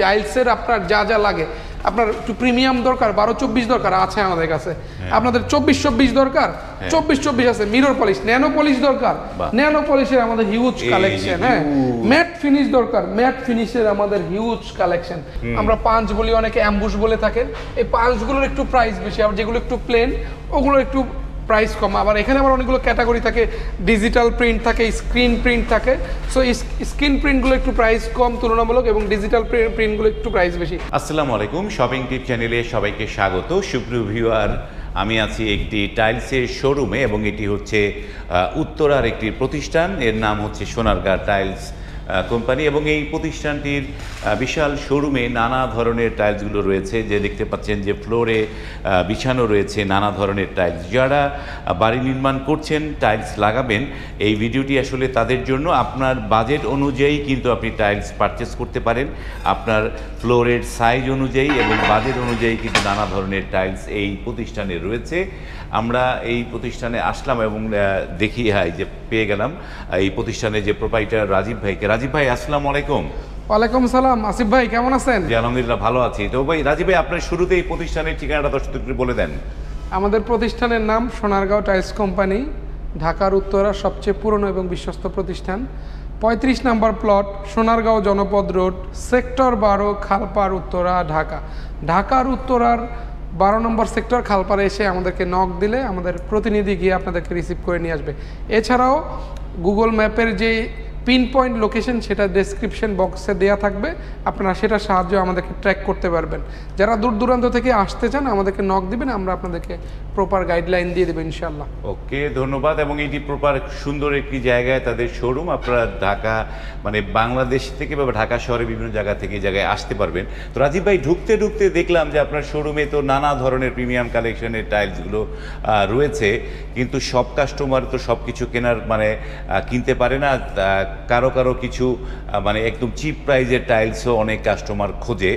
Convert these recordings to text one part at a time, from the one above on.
টাইলসের আপনার যা যা লাগে, আপনার একটু প্রিমিয়াম দরকার 12-24 দরকার আছে আমাদের কাছে, আপনাদের 24-24 দরকার 24-24 আছে, মিরর পলিশ ন্যানো পলিশ দরকার ন্যানো পলিশের আমাদের হিউজ কালেকশন, হ্যাঁ ম্যাট ফিনিশ দরকার ম্যাট ফিনিশের আমাদের হিউজ কালেকশন। আমরা পাঁচ বলি, অনেকে অ্যাম্বুশ বলে থাকেন, এই পাঁচগুলোর একটু প্রাইস বেশি, আর যেগুলো একটু প্লেন ওগুলো একটু প্রাইস কম। আবার এখানে আবার অনেকগুলো ক্যাটাগরি থাকে, ডিজিটাল প্রিন্ট থাকে, স্ক্রিন প্রিন্ট থাকে। সো স্ক্রিন প্রিন্টগুলো একটু প্রাইস কম তুলনামূলক, এবং ডিজিটাল প্রিন্টগুলো একটু প্রাইস বেশি। আসসালামু আলাইকুম, শপিং টিপ চ্যানেলে সবাইকে স্বাগত। সুপ্রিয় ভিউয়ার, আমি আছি একটি টাইলসের শোরুমে এবং এটি হচ্ছে উত্তরার একটি প্রতিষ্ঠান, এর নাম হচ্ছে সোনারগাঁ টাইলস কোম্পানি, এবং এই প্রতিষ্ঠানটির বিশাল শোরুমে নানা ধরনের টাইলসগুলো রয়েছে। যে দেখতে পাচ্ছেন যে ফ্লোরে বিছানো রয়েছে নানা ধরনের টাইলস। যারা বাড়ি নির্মাণ করছেন, টাইলস লাগাবেন, এই ভিডিওটি আসলে তাদের জন্য। আপনার বাজেট অনুযায়ী কিন্তু আপনি টাইলস পারচেস করতে পারেন, আপনার ফ্লোরের সাইজ অনুযায়ী এবং বাজেট অনুযায়ী কিন্তু নানা ধরনের টাইলস এই প্রতিষ্ঠানে রয়েছে। আমরা এই প্রতিষ্ঠানে আসলাম এবং দেখি যে পেয়ে গেলাম এই প্রতিষ্ঠানে যে প্রোপাইটার রাজীব ভাইকে। রাজীব ভাই, আসসালামু আলাইকুম। ওয়ালাইকুম সালাম। আসিফ ভাই কেমন আছেন? জি আলহামদুলিল্লাহ, ভালো আছি। তো ভাই রাজীব ভাই, আপনার শুরুতে এই প্রতিষ্ঠানের ঠিকানাটা দর্শকদের বলে দেন। আমাদের প্রতিষ্ঠানের নাম সোনারগাঁও টাইলস কোম্পানি, ঢাকার উত্তরার সবচেয়ে পুরনো এবং বিশ্বস্ত প্রতিষ্ঠান। 35 নম্বর প্লট, সোনারগাঁও জনপদ রোড, সেক্টর 12, খালপাড়, উত্তরা, ঢাকা। ঢাকার উত্তরার 12 নম্বর সেক্টর খালপাড়ে এসে আমাদেরকে নক দিলে আমাদের প্রতিনিধি গিয়ে আপনাদেরকে রিসিভ করে নিয়ে আসবে। এছাড়াও গুগল ম্যাপের যে পিন পয়েন্ট লোকেশন সেটা ডেসক্রিপশন বক্সে দেওয়া থাকবে, আপনারা সেটার সাহায্যে আমাদেরকে ট্র্যাক করতে পারবেন। যারা দূর দূরান্ত থেকে আসতে চান আমাদেরকে নক দিবেন, আমরা আপনাদেরকে প্রপার গাইডলাইন দিয়ে দেবো ইনশাল্লাহ। ওকে, ধন্যবাদ। এবং এটি প্রপার সুন্দর একটি জায়গায় তাদের শোরুম। আপনারা ঢাকা মানে বাংলাদেশ থেকে বা ঢাকা শহরে বিভিন্ন জায়গা থেকে এই জায়গায় আসতে পারবেন। তো রাজীব ভাই, ঢুকতে ঢুকতে দেখলাম যে আপনার শোরুমে তো নানা ধরনের প্রিমিয়াম কালেকশনের টাইলসগুলো রয়েছে, কিন্তু সব কাস্টমার তো সব কিছু কেনার মানে কিনতে পারে না। কারো কারো কিছু মানে একদম চিপ প্রাইজের টাইলসও অনেক কাস্টমার খোঁজে,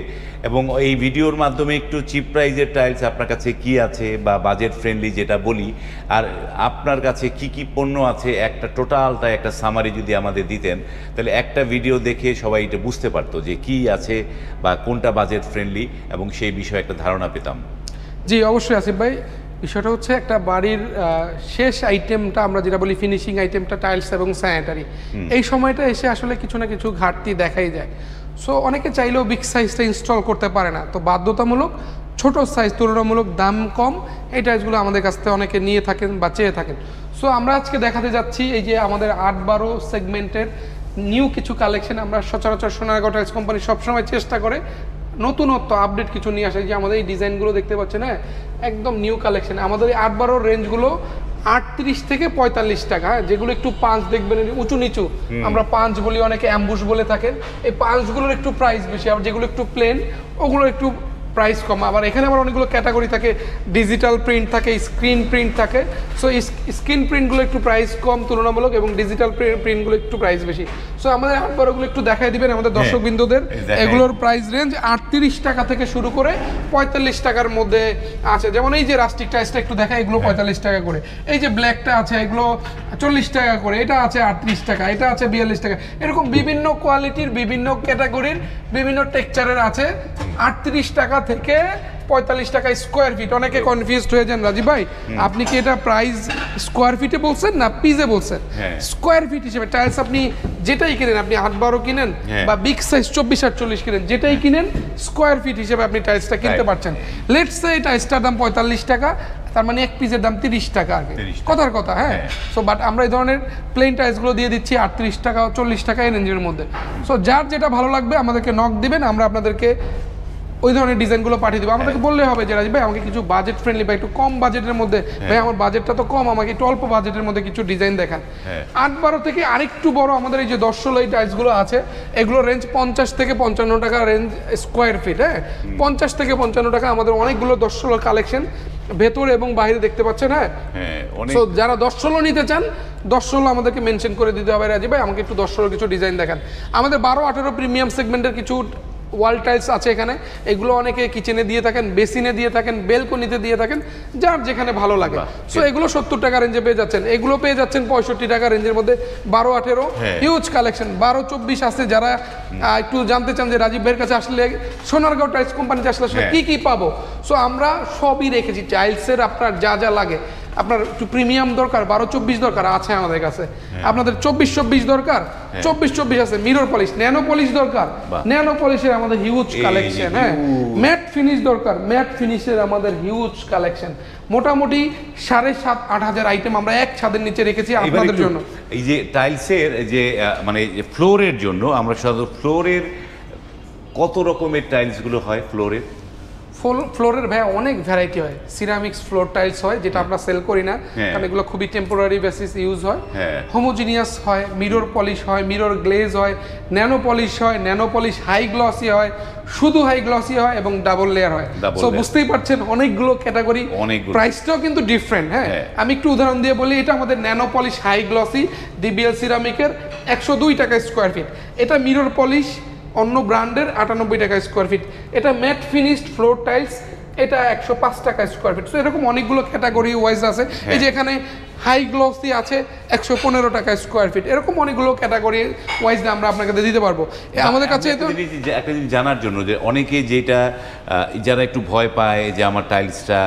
এবং এই ভিডিওর মাধ্যমে একটু চিপ প্রাইজের টাইলস আপনার কাছে কি আছে বা বাজেট ফ্রেন্ডলি যেটা বলি, আর আপনার কাছে কি কি পণ্য আছে, একটা টোটালটা একটা সামারি যদি আমাদের দিতেন, তাহলে একটা ভিডিও দেখে সবাই এটা বুঝতে পারতো যে কি আছে বা কোনটা বাজেট ফ্রেন্ডলি, এবং সেই বিষয়ে একটা ধারণা পেতাম। জি অবশ্যই আসিফ ভাই। বিষয়টা হচ্ছে একটা বাড়ির শেষ আইটেমটা, আমরা যেটা বলি ফিনিশিং আইটেমটা, টাইলস এবং স্যানিটারি, এই সময়টা এসে আসলে কিছু না কিছু ঘাটতি দেখাই যায়। সো অনেকে চাইলেও বিগ সাইজটা ইনস্টল করতে পারে না, তো বাধ্যতামূলক ছোট সাইজ, তুলনামূলক দাম কম এই টাইলসগুলো আমাদের কাছ থেকে অনেকে নিয়ে থাকেন বা চেয়ে থাকেন। সো আমরা আজকে দেখাতে যাচ্ছি এই যে আমাদের 8-12 সেগমেন্টের নিউ কিছু কালেকশন। আমরা সচরাচর সোনারগাঁও টাইলস কোম্পানি সবসময় চেষ্টা করে নতুনত্ব আপডেট কিছু নিয়ে আসে। যে আমাদের এই ডিজাইনগুলো দেখতে পাচ্ছেন, হ্যাঁ একদম নিউ কালেকশন। আমাদের এই 8-12 রেঞ্জগুলো 38 থেকে 45 টাকা, যেগুলো একটু পাঁচ দেখবেন উঁচু নিচু, আমরা পাঁচ বলি, অনেকে অ্যাম্বুশ বলে থাকেন, এই পাঁচগুলোর একটু প্রাইস বেশি, আর যেগুলো একটু প্লেন ওগুলো একটু প্রাইস কম। আবার এখানে আবার অনেকগুলো ক্যাটাগরি থাকে, ডিজিটাল প্রিন্ট থাকে, স্ক্রিন প্রিন্ট থাকে। সো স্ক্রিন প্রিন্টগুলো একটু প্রাইস কম তুলনামূলক, এবং ডিজিটাল প্রিন্টগুলো একটু প্রাইস বেশি। সো আমাদের 8-12গুলো একটু দেখাই দিবেন আমাদের দর্শকবৃন্দদের। এগুলোর প্রাইস রেঞ্জ 38 টাকা থেকে শুরু করে 45 টাকার মধ্যে আছে। যেমন এই যে রাস্টিক টাইলসটা একটু দেখা, এগুলো 45 টাকা করে। এই যে ব্ল্যাকটা আছে, এগুলো 40 টাকা করে। এটা আছে 38 টাকা, এটা আছে 42 টাকা। এরকম বিভিন্ন কোয়ালিটির, বিভিন্ন ক্যাটাগরির, বিভিন্ন টেক্সচারের আছে। 38 টাকা থেকে 45 টাকা স্কোয়ার ফিট। অনেকে কনফিউজড হয়ে যান, রাজীব ভাই আপনি কি এটা প্রাইস স্কোয়ার ফিটে বলছেন না পিসে বলছেন? স্কোয়ার ফিট হিসেবে টাইলস আপনি যেটাই কিনেন, আপনি 8-12 কিনেন বা বিগ সাইজ 24-48 কিনেন, যেটাই কিনেন স্কোয়ার ফিট হিসেবে আপনি টাইলসটা কিনতে পারছেন। লেটস সে এই টাইলসটার দাম 45 টাকা, তার মানে এক পিসের দাম 30 টাকা আগে, কথার কথা। হ্যাঁ, সো বাট আমরা এই ধরনের প্লেন টাইলসগুলো দিয়ে দিচ্ছি 38 টাকা, 40 টাকা এই রেঞ্জের মধ্যে। সো যার যেটা ভালো লাগবে আমাদেরকে নক দিবেন, আমরা আপনাদেরকে ওই ধরনের ডিজাইনগুলো পাঠিয়ে দেবো। আমাদেরকে বললে হবে যে রাজীব ভাই আমাকে কিছু বাজেট ফ্রেন্ডলি বা একটু কম বাজেটের মধ্যে, ভাই আমার বাজেটটা তো কম, আমাকে একটু অল্প বাজেটের মধ্যে কিছু ডিজাইন দেখান। 8-12 থেকে আরেকটু বড় আমাদের এই যে 10-16 টাইলসগুলো আছে, এগুলো রেঞ্জ 50 থেকে 55 টাকা রেঞ্জ স্কোয়ার ফিট। হ্যাঁ, 50 থেকে 55 টাকা আমাদের অনেকগুলো 10-16 কালেকশন ভেতরে এবং বাইরে দেখতে পাচ্ছেন। হ্যাঁ, সো যারা 10-16 নিতে চান 10-16 আমাদেরকে মেনশন করে দিতে হবে, রাজীব ভাই আমাকে একটু 10-16 কিছু ডিজাইন দেখান। আমাদের 12-18 প্রিমিয়াম সেগমেন্টের কিছু ওয়াল টাইলস আছে এখানে, এগুলো অনেকে কিচেনে দিয়ে থাকেন, বেসিনে দিয়ে থাকেন, বেলকনিতে দিয়ে থাকেন, যার যেখানে ভালো লাগে। সো এগুলো 70 টাকা রেঞ্জে পেয়ে যাচ্ছেন, এগুলো পেয়ে যাচ্ছেন 65 টাকা রেঞ্জের মধ্যে। 12-18 হিউজ কালেকশন, 12-24 আছে। যারা একটু জানতে চান যে রাজীব ভাইয়ের কাছে আসলে সোনারগাঁও টাইলস কোম্পানিতে আসলে কি কি পাবো, সো আমরা সবই রেখেছি। টাইলসের আপনার যা যা লাগে, আপনার একটু প্রিমিয়াম দরকার 12-24 দরকার আছে আমাদের কাছে, আপনাদের 24-24 দরকার 24-24 আছে। মিরর পলিশ, ন্যানো পলিশ দরকার, ন্যানো পলিশের আমাদের হিউজ কালেকশন। হ্যাঁ, ম্যাট ফিনিশ দরকার, ম্যাট ফিনিশের আমাদের হিউজ কালেকশন। মোটামুটি 7,500-8 হাজার আইটেম আমরা এক ছাদের নিচে রেখেছি আপনাদের জন্য। এই যে টাইলসের যে মানে ফ্লোরের জন্য আমরা সাধারণত ফ্লোরের কত রকমের টাইলসগুলো হয় ফ্লোরের? ফ্লোরের ভাই অনেক ভ্যারাইটি হয়। সিরামিক্স ফ্লোর টাইলস হয়, যেটা আমরা সেল করি না, কারণ এগুলো খুবই টেম্পোরারি বেসিস ইউজ হয়। হোমোজিনিয়াস হয়, মিরর পলিশ হয়, মিরর গ্লেজ হয়, ন্যানো পলিশ হয়, ন্যানো পলিশ হাই গ্লসি হয়, শুধু হাই গ্লসি হয় এবং ডাবল লেয়ার হয়। সো বুঝতেই পারছেন অনেকগুলো ক্যাটাগরি, প্রাইসটাও কিন্তু ডিফারেন্ট। হ্যাঁ, আমি একটু উদাহরণ দিয়ে বলি, এটা আমাদের nano polish high glossy DBL সিরামিকের 102 টাকা স্কোয়ার ফিট। এটা মিরর পলিশ অন্য ব্র্যান্ডের 98 টাকা স্কোয়ার ফিট। এটা ম্যাট ফিনিশড ফ্লোর টাইলস, এটা 105 টাকা স্কোয়ার ফিট। সো এরকম অনেকগুলো ক্যাটাগরি ওয়াইজ আছে। এই যে এখানে হাই গ্লসি আছে 115 টাকা স্কোয়ার ফিট, এরকম অনেকগুলো ক্যাটাগরি ওয়াইজ আমরা আপনাকে দিতে পারবো আমাদের কাছে। তো একটা জিনিস জানার জন্য যে অনেকে যেটা যারা একটু ভয় পায় যে আমার টাইলসটা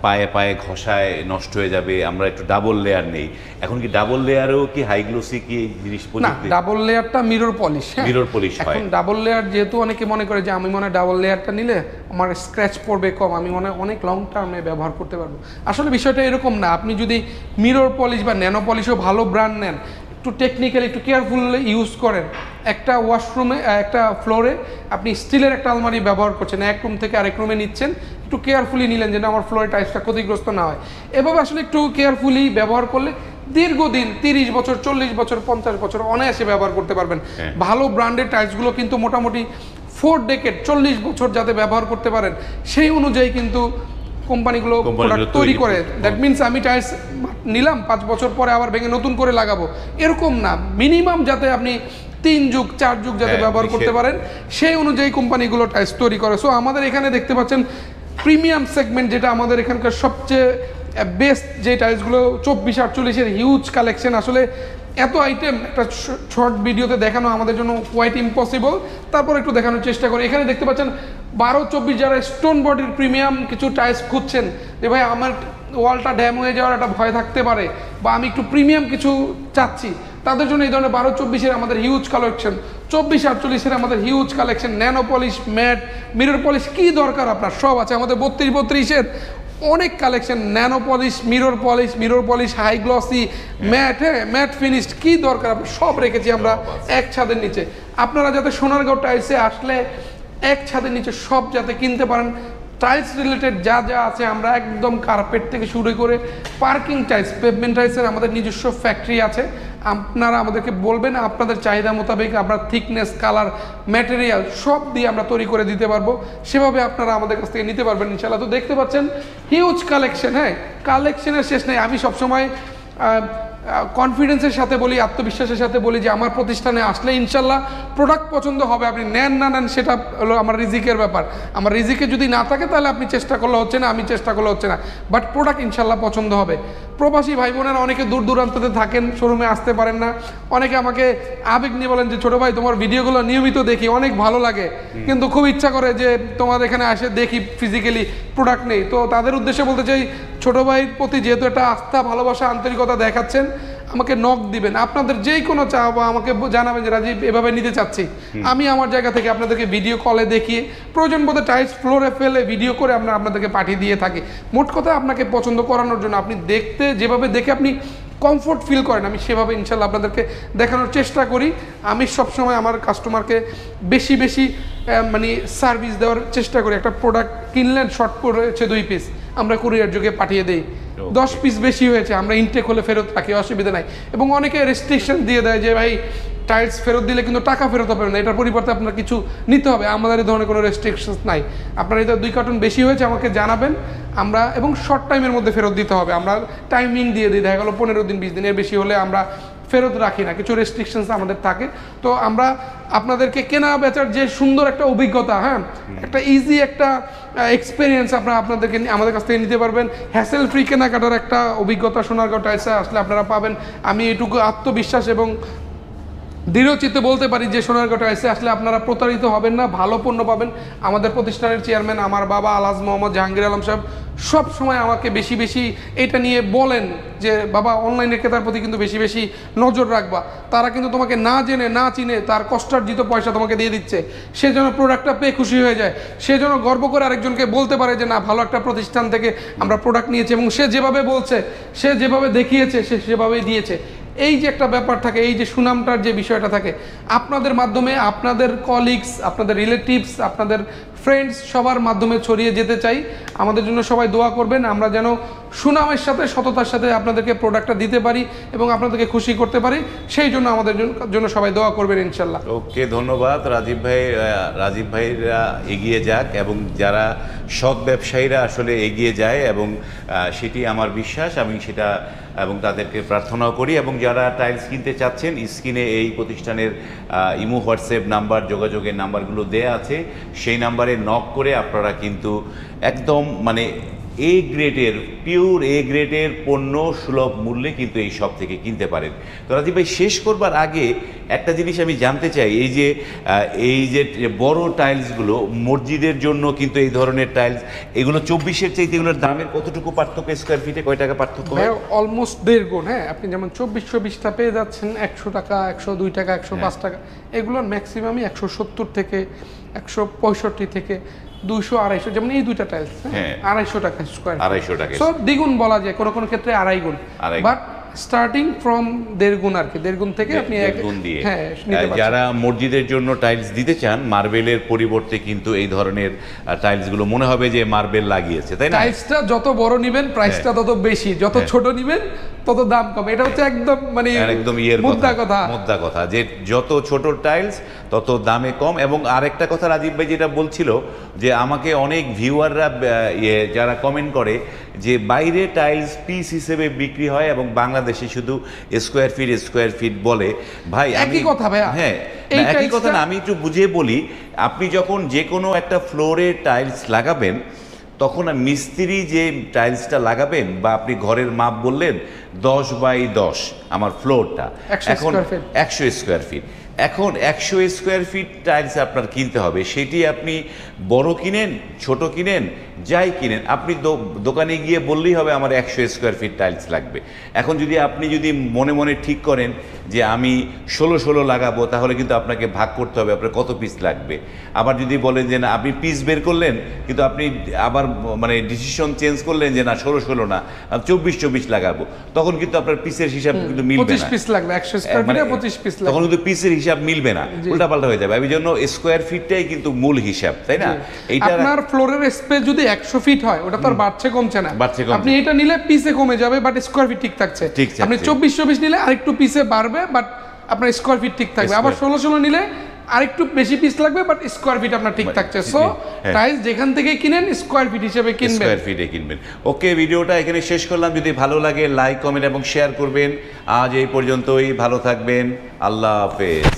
পায়ে পায়ে ঘষায় নষ্ট হয়ে যাবে, আমরা একটু ডাবল লেয়ার নেই, এখন কি ডাবল লেয়ারেও কি হাই গ্লসি কি জিনিস? না, ডাবল লেয়ারটা মিরর পলিশ। মিরর পলিশ হয়। এখন ডাবল লেয়ার যেহেতু অনেকে মনে করে যে আমি মনে ডাবল লেয়ারটা নিলে আমার স্ক্র্যাচ পড়বে কম, আমি মনে অনেক লং টার্মে ব্যবহার করতে পারবো। আসলে বিষয়টা এরকম না। আপনি যদি মিরর পলিশ বা ন্যানো পলিশও ভালো ব্র্যান্ড নেন, একটু টেকনিক্যালি একটু কেয়ারফুলি ইউজ করেন, একটা ওয়াশরুমে একটা ফ্লোরে আপনি স্টিলের একটা আলমারি ব্যবহার করছেন, এক রুম থেকে আরেক রুমে নিচ্ছেন, একটু কেয়ারফুলি নিলেন যেন আমার ফ্লোরে টাইলসটা ক্ষতিগ্রস্ত না হয়। এভাবে আসলে একটু কেয়ারফুলি ব্যবহার করলে দীর্ঘদিন 30 বছর 40 বছর 50 বছর অনায়াসে ব্যবহার করতে পারবেন। ভালো ব্র্যান্ডের টাইলসগুলো কিন্তু মোটামুটি 4 ডেকেড 40 বছর যাতে ব্যবহার করতে পারেন সেই অনুযায়ী কিন্তু কোম্পানিগুলো প্রোডাক্ট তৈরি করে। দ্যাট মিনস আমি টাইলস নিলাম 5 বছর পরে আবার ভেঙে নতুন করে লাগাবো, এরকম না। মিনিমাম যাতে আপনি 3 যুগ 4 যুগ যাতে ব্যবহার করতে পারেন সেই অনুযায়ী কোম্পানিগুলো টাইলস তৈরি করে। সো আমাদের এখানে দেখতে পাচ্ছেন প্রিমিয়াম সেগমেন্ট, যেটা আমাদের এখানকার সবচেয়ে বেস্ট যে টাইলসগুলো 24-48-এর হিউজ কালেকশন। আসলে এত আইটেম একটা শর্ট ভিডিওতে দেখানো আমাদের জন্য কোয়াইট ইম্পসিবল, তারপর একটু দেখানোর চেষ্টা করি। এখানে দেখতে পাচ্ছেন 12-24 যারা স্টোন বডির প্রিমিয়াম কিছু টাইলস খুঁজছেন, যে ভাই আমার ওয়ালটা ড্যাম হয়ে যাওয়ার একটা ভয় থাকতে পারে বা আমি একটু প্রিমিয়াম কিছু চাচ্ছি, তাদের জন্য এই ধরনের 12-24-এর আমাদের হিউজ কালেকশন, 24-48-এর আমাদের huge collection, nano polish, matte, mirror polish, কি দরকার আপনার সব আছে আমাদের। 32-32-এর অনেক collection, nano polish, mirror polish high glossy, matte, হ্যাঁ ম্যাট ফিনিশড, কি দরকার আপনার সব রেখেছি আমরা এক ছাদের নিচে। আপনারা যাতে সোনারগাঁও টাইলসে আসলে এক ছাদের নিচে সব যাতে কিনতে পারেন, টাইলস রিলেটেড যা যা আছে আমরা একদম কার্পেট থেকে শুরু করে পার্কিং টাইলস, পেভমেন্ট টাইলসের আমাদের নিজস্ব ফ্যাক্টরি আছে। আপনারা আমাদেরকে বলবেন, আপনাদের চাহিদা মোতাবেক আমরা থিকনেস, কালার, ম্যাটেরিয়াল সব দিয়ে আমরা তৈরি করে দিতে পারবো, সেভাবে আপনারা আমাদের কাছ থেকে নিতে পারবেন ইনশাআল্লাহ। তো দেখতে পাচ্ছেন হিউজ কালেকশন। হ্যাঁ, কালেকশনের শেষ নেই। আমি সবসময় কনফিডেন্সের সাথে বলি, আত্মবিশ্বাসের সাথে বলি যে আমার প্রতিষ্ঠানে আসলে ইনশাল্লাহ প্রোডাক্ট পছন্দ হবে। আপনি নেন না নেন সেটা হলো আমার রিজিকের ব্যাপার। আমার রিজিকে যদি না থাকে তাহলে আপনি চেষ্টা করলে হচ্ছে না, আমি চেষ্টা করলে হচ্ছে না, বাট প্রোডাক্ট ইনশাল্লাহ পছন্দ হবে। প্রবাসী ভাই বোনেরা অনেকে দূর দূরান্ততে থাকেন, শোরুমে আসতে পারেন না, অনেকে আমাকে আবেগ নিয়ে বলেন যে ছোটো ভাই তোমার ভিডিওগুলো নিয়মিত দেখি, অনেক ভালো লাগে, কিন্তু খুব ইচ্ছা করে যে তোমার এখানে আসে দেখি ফিজিক্যালি, প্রোডাক্ট নেই। তো তাদের উদ্দেশ্যে বলতে চাই, ছোটো ভাইয়ের প্রতি যেহেতু একটা আস্থা, ভালোবাসা, আন্তরিকতা দেখাচ্ছেন, আমাকে নক দিবেন, আপনাদের যেই কোনো চাওয়া আমাকে জানাবেন যে রাজীব এভাবে নিতে চাচ্ছি, আমি আমার জায়গা থেকে আপনাদেরকে ভিডিও কলে দেখিয়ে প্রয়োজন বোধে টাইলস ফ্লোরে ফেলে ভিডিও করে আমরা আপনাদেরকে পাঠিয়ে দিয়ে থাকি। মোট কথা আপনাকে পছন্দ করানোর জন্য, আপনি দেখতে যেভাবে দেখে আপনি কমফোর্ট ফিল করেন, আমি সেভাবে ইনশাল্লাহ আপনাদেরকে দেখানোর চেষ্টা করি। আমি সবসময় আমার কাস্টমারকে বেশি বেশি মানে সার্ভিস দেওয়ার চেষ্টা করি। একটা প্রোডাক্ট কিনলেন, শর্ট পড়েছে 2 পিস, আমরা কুরিয়ার যোগে পাঠিয়ে দিই। 10 পিস বেশি হয়েছে আমরা ইনটেক হলে ফেরত রাখি, অসুবিধা নাই। এবং অনেকে রেস্ট্রিকশন দিয়ে দেয় যে ভাই টাইলস ফেরত দিলে কিন্তু টাকা ফেরত হবে না, এটার পরিবর্তে আপনার কিছু নিতে হবে। আমাদের এই ধরনের কোনো রেস্ট্রিকশনস নাই। আপনার এটা 2 কার্টন বেশি হয়েছে আমাকে জানাবেন, আমরা এবং শর্ট টাইমের মধ্যে ফেরত দিতে হবে। আমরা টাইমিং দিয়ে দিই, দেখা গেলো 15 দিন 20 দিনের বেশি হলে আমরা ফেরত রাখি না, কিছু রেস্ট্রিকশনস আমাদের থাকে। তো আমরা আপনাদেরকে কেনা বেচার যে সুন্দর একটা অভিজ্ঞতা, হ্যাঁ, একটা ইজি একটা এক্সপিরিয়েন্স আপনাদেরকে আমাদের কাছ থেকে নিতে পারবেন। হ্যাসেল ফ্রি কেনাকাটার একটা অভিজ্ঞতা সোনারগাঁও টাইলসে আসলে আপনারা পাবেন। আমি এটুকু আত্মবিশ্বাস এবং দৃঢ়চিত্তে বলতে পারি যে সোনারগাঁও টাইলসে আসলে আপনারা প্রতারিত হবেন না, ভালো পণ্য পাবেন। আমাদের প্রতিষ্ঠানের চেয়ারম্যান আমার বাবা আলহাজ মোহাম্মদ জাহাঙ্গীর আলম সাহেব সব সময় আমাকে বেশি বেশি এটা নিয়ে বলেন যে বাবা অনলাইনের ক্রেতার প্রতি কিন্তু বেশি বেশি নজর রাখবা। তারা কিন্তু তোমাকে না জেনে না চিনে তার কষ্টার্জিত পয়সা তোমাকে দিয়ে দিচ্ছে, সে যেন প্রোডাক্টটা পেয়ে খুশি হয়ে যায়, সে যেন গর্ব করে আরেকজনকে বলতে পারে যে না ভালো একটা প্রতিষ্ঠান থেকে আমরা প্রোডাক্ট নিয়েছি, এবং সে যেভাবে বলছে, সে যেভাবে দেখিয়েছে, সে সেভাবেই দিয়েছে। এই যে একটা ব্যাপার থাকে, এই যে সুনামটার যে বিষয়টা থাকে, আপনাদের মাধ্যমে আপনাদের কলিগস, আপনাদের রিলেটিভস, আপনাদের ফ্রেন্ডস সবার মাধ্যমে ছড়িয়ে যেতে চাই। আমাদের জন্য সবাই দোয়া করবেন, আমরা যেন সুনামের সাথে সততার সাথে আপনাদেরকে প্রোডাক্টটা দিতে পারি এবং আপনাদেরকে খুশি করতে পারি, সেই জন্য আমাদের জন্য সবাই দোয়া করবেন ইনশাল্লাহ। ওকে, ধন্যবাদ রাজীব ভাই। রাজীব ভাইরা এগিয়ে যাক এবং যারা সৎ ব্যবসায়ীরা আসলে এগিয়ে যায়, এবং সেটি আমার বিশ্বাস, আমি সেটা এবং তাদেরকে প্রার্থনাও করি। এবং যারা টাইলস কিনতে চাচ্ছেন, স্ক্রিনে এই প্রতিষ্ঠানের ইমো হোয়াটসঅ্যাপ নাম্বার, যোগাযোগের নাম্বারগুলো দেয়া আছে, সেই নাম্বারে নক করে আপনারা কিন্তু একদম মানে এ গ্রেডের, পিওর এ গ্রেডের পণ্য সুলভ মূল্যে কিন্তু এই সব থেকে কিনতে পারেন। তো রাজীব ভাই, শেষ করবার আগে একটা জিনিস আমি জানতে চাই, এই যে বড় টাইলসগুলো মসজিদের জন্য কিন্তু এই ধরনের টাইলস, এগুলো 24-এর চাইতে এগুলোর দামের কতটুকু পার্থক্য, স্কোয়ার ফিটে কয় টাকা পার্থক্য হয়? অলমোস্ট 1.5 গুণ। হ্যাঁ, আপনি যেমন 2420টা পেয়ে যাচ্ছেন 100 টাকা, 102 টাকা, 105 টাকা, এগুলোর ম্যাক্সিমামই 170 থেকে 165 থেকে 200-250, যেমন এই দুইটা টাইলস 250 টাকা স্কোয়ার, 250 টাকা। সো দ্বিগুণ বলা যায়, কোনো কোনো ক্ষেত্রে 2.5 গুণ, বাট স্টার্টিং ফ্রম 1.5 গুণ আর কি, 1.5 গুণ থেকে আপনি 1.5 গুণ দিয়ে। নিতে পারছেন। যারা মসজিদের জন্য টাইলস দিতে চান, মার্বেলের পরিবর্তে কিন্তু এই ধরনের টাইলসগুলো মনে হবে যে মার্বেল লাগিয়েছে, তাই না? টাইলসটা যত বড় নিবেন প্রাইসটা তত বেশি, যত ছোট নিবেন তত দাম কম। এটা হচ্ছে একদম মানে একদম ইয়ের মুদ্রা কথা যে যত ছোট টাইলস তত দামে কম। এবং আরেকটা কথা রাজীব ভাই যেটা বলছিল, যে আমাকে অনেক ভিউয়াররা যারা কমেন্ট করে যে বাইরে টাইলস পিস হিসেবে বিক্রি হয় এবং বাংলাদেশে শুধু স্কোয়ার ফিট বলে। ভাই একই কথা ভাইয়া। হ্যাঁ, একই কথা না, আমি একটু বুঝিয়ে বলি। আপনি যখন যে কোনো একটা ফ্লোরে টাইলস লাগাবেন, তখন মিস্ত্রি যে টাইলসটা লাগাবেন, বা আপনি ঘরের মাপ বললেন 10x10 আমার ফ্লোরটা, এখন 100 স্কোয়ার ফিট, এখন 100 স্কোয়ার ফিট টাইলস আপনার কিনতে হবে। সেটি আপনি বড় কিনেন, ছোট কিনেন, যাই কিনেন, আপনি দোকানে গিয়ে বললেই হবে আমার 100 স্কোয়ার ফিট টাইলস লাগবে। এখন আপনি যদি মনে মনে ঠিক করেন যে আমি 16 লাগাবো, তাহলে কিন্তু আপনাকে ভাগ করতে হবে আপনার কত পিস লাগবে। আবার যদি বলেন যে না, আপনি পিস বের করলেন, কিন্তু আপনি আবার মানে ডিসিশন চেঞ্জ করলেন যে না 16 না 24 লাগাবো, তখন কিন্তু আপনার পিসের হিসাব কিন্তু মিলবে না। 25 পিস লাগবে, 100 স্কয়ার ফিটে 25 পিস লাগবে, তখন কিন্তু পিসের হিসাব মিলবে না, উল্টাপাল্টা হয়ে যাবে। এই জন্য স্কোয়ার ফিটটাই কিন্তু মূল হিসাব, তাই না? এইটা আপনার ফ্লোরের স্পেস যদি 100 ফিট হয়, ওটা তো আর বাড়ছে কমছে না। আপনি এটা নিলে পিসে কমে যাবে, বাট স্কোয়ার ফিট ঠিক থাকছে। আপনি 24 নিলে আরেকটু পিসে বাড়বে, বাট আপনার স্কোয়ার ফিট ঠিক থাকবে। আবার 16 নিলে আরেকটু বেশি পিস লাগবে, বাট স্কোয়ার ফিট আপনার ঠিক থাকছে। সো টাইলস যেখান থেকে কিনেন স্কোয়ার ফিট হিসেবে কিনবেন, স্কোয়ার ফিটে কিনবেন। ওকে, ভিডিওটা এখানে শেষ করলাম। যদি ভালো লাগে লাইক, কমেন্ট এবং শেয়ার করবেন। আজ এই পর্যন্তই, ভালো থাকবেন, আল্লাহ হাফেজ।